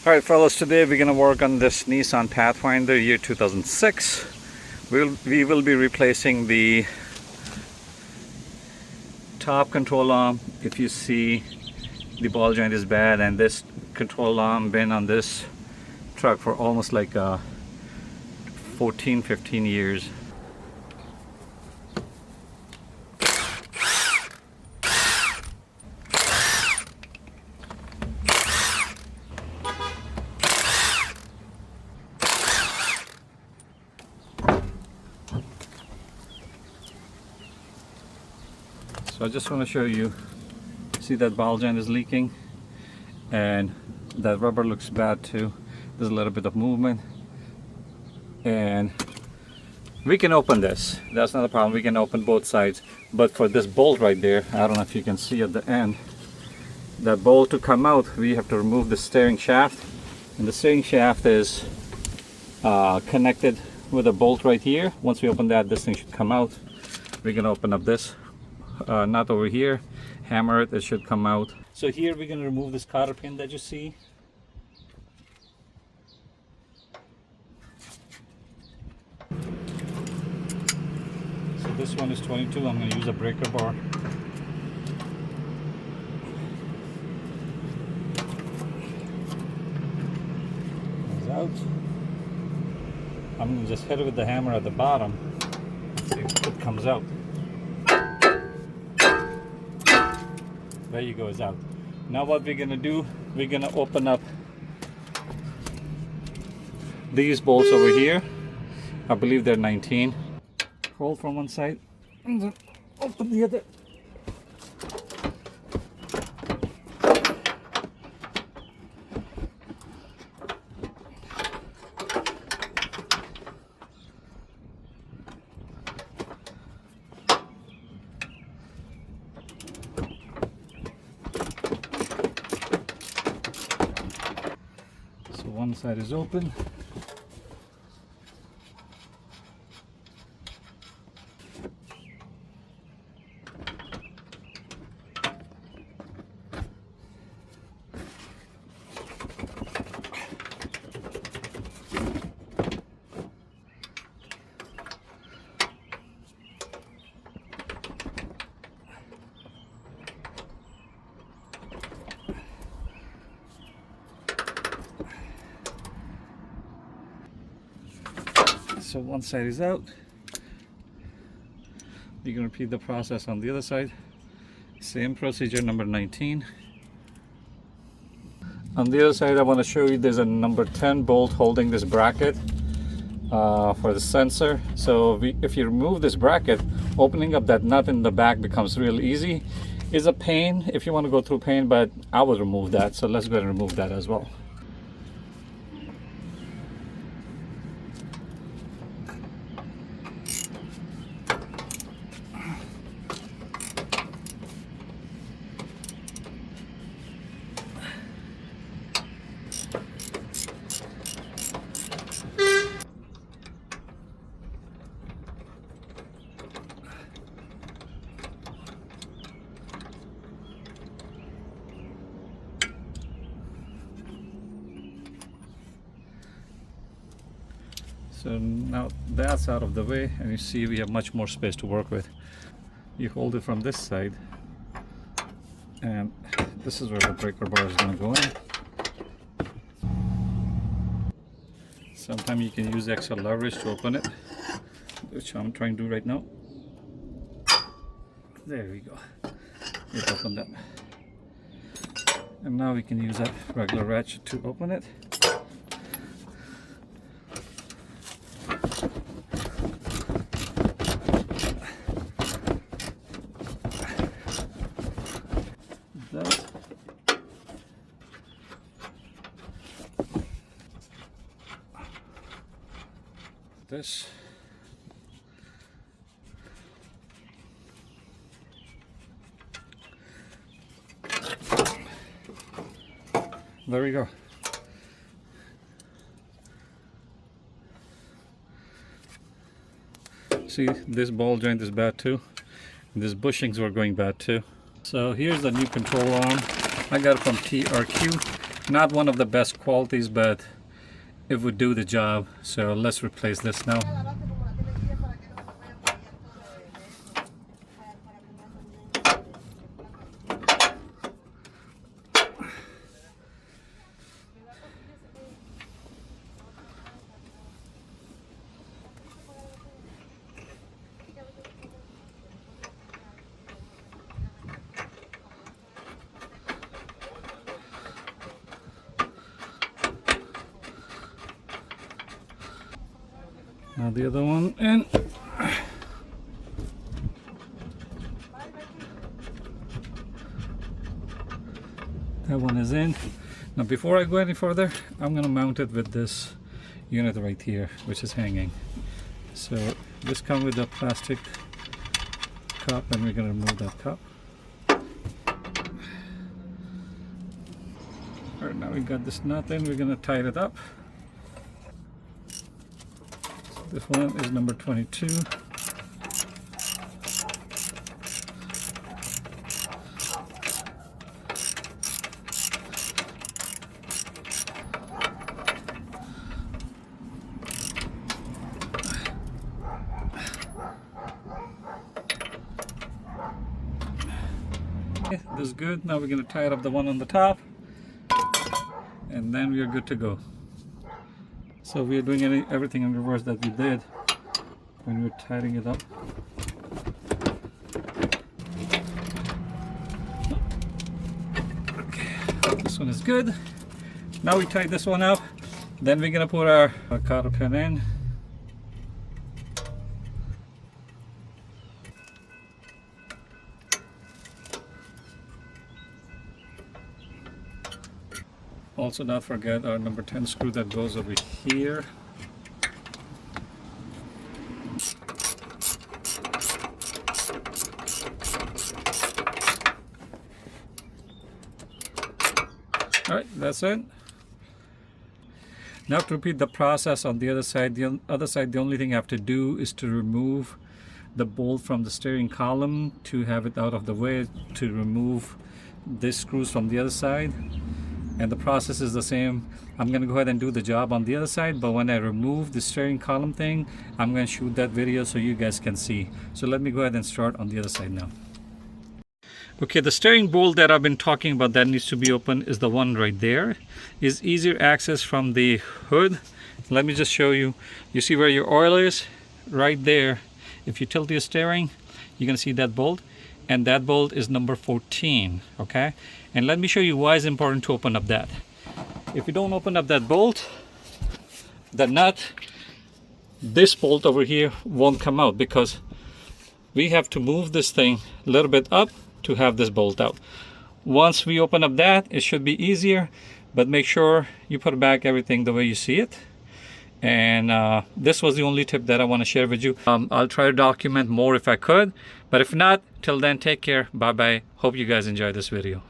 Alright fellas, today we're going to work on this Nissan Pathfinder year 2006. We will be replacing the top control arm. If you see, the ball joint is bad, and this control arm been on this truck for almost like 14-15 years. So I just want to show you, see that ball joint is leaking and that rubber looks bad too. There's a little bit of movement, and we can open this. That's not a problem. We can open both sides, but for this bolt right there, I don't know if you can see at the end, that bolt to come out, we have to remove the steering shaft, and the steering shaft is connected with a bolt right here. Once we open that, this thing should come out. We can open up this nut over here, hammer it, it should come out. So here we're going to remove this cotter pin that you see. So this one is 22. I'm going to use a breaker bar. Comes out. I'm going to just hit it with the hammer at the bottom. See if it comes out. There you go, it's out. Now what we're gonna do, we're gonna open up these bolts over here. I believe they're 19. Hold from one side and then open the other. One side is open. So one side is out. You're going to repeat the process on the other side. Same procedure, number 19. On the other side, I want to show you there's a number 10 bolt holding this bracket for the sensor. So if you remove this bracket, opening up that nut in the back becomes real easy. It's a pain if you want to go through pain, but I will remove that. So let's go ahead and remove that as well. So now that's out of the way, and you see we have much more space to work with. You hold it from this side, and this is where the breaker bar is going to go in. Sometimes you can use extra leverage to open it, which I'm trying to do right now. There we go. It opened up. And now we can use that regular ratchet to open it. This. There we go. See, this ball joint is bad too. These bushings were going bad too. So here's the new control arm. I got it from TRQ. Not one of the best qualities, but it would do the job. So let's replace this now. Now the other one in. That one is in. Now before I go any further, I'm going to mount it with this unit right here, which is hanging. So this comes with a plastic cup, and we're going to remove that cup. Alright, now we got this nut in, we're going to tighten it up. This one is number 22. Okay, this is good. Now we're going to tie it up the one on the top, and then we are good to go. So we are doing everything in reverse that we did when we were tightening it up. Okay, this one is good. Now we tie this one up. Then we're gonna put our cotter pin in. Also, not forget our number 10 screw that goes over here. Alright, that's it. Now to repeat the process on the other side. The other side, the only thing I have to do is to remove the bolt from the steering column to have it out of the way, to remove these screws from the other side. And the process is the same. I'm going to go ahead and do the job on the other side, but when I remove the steering column thing, I'm going to shoot that video so you guys can see. So let me go ahead and start on the other side now. Okay, the steering bolt that I've been talking about that needs to be open is the one right there. Is easier access from the hood. Let me just show you. You see where your oil is? Right there. If you tilt your steering, you're going to see that bolt. And that bolt is number 14, okay? And let me show you why it's important to open up that. If you don't open up that bolt, the nut, this bolt over here won't come out, because we have to move this thing a little bit up to have this bolt out. Once we open up that, it should be easier, but make sure you put back everything the way you see it. And this was the only tip that I want to share with you. I'll try to document more if I could, but if not, till then, take care. Bye bye. Hope you guys enjoy this video.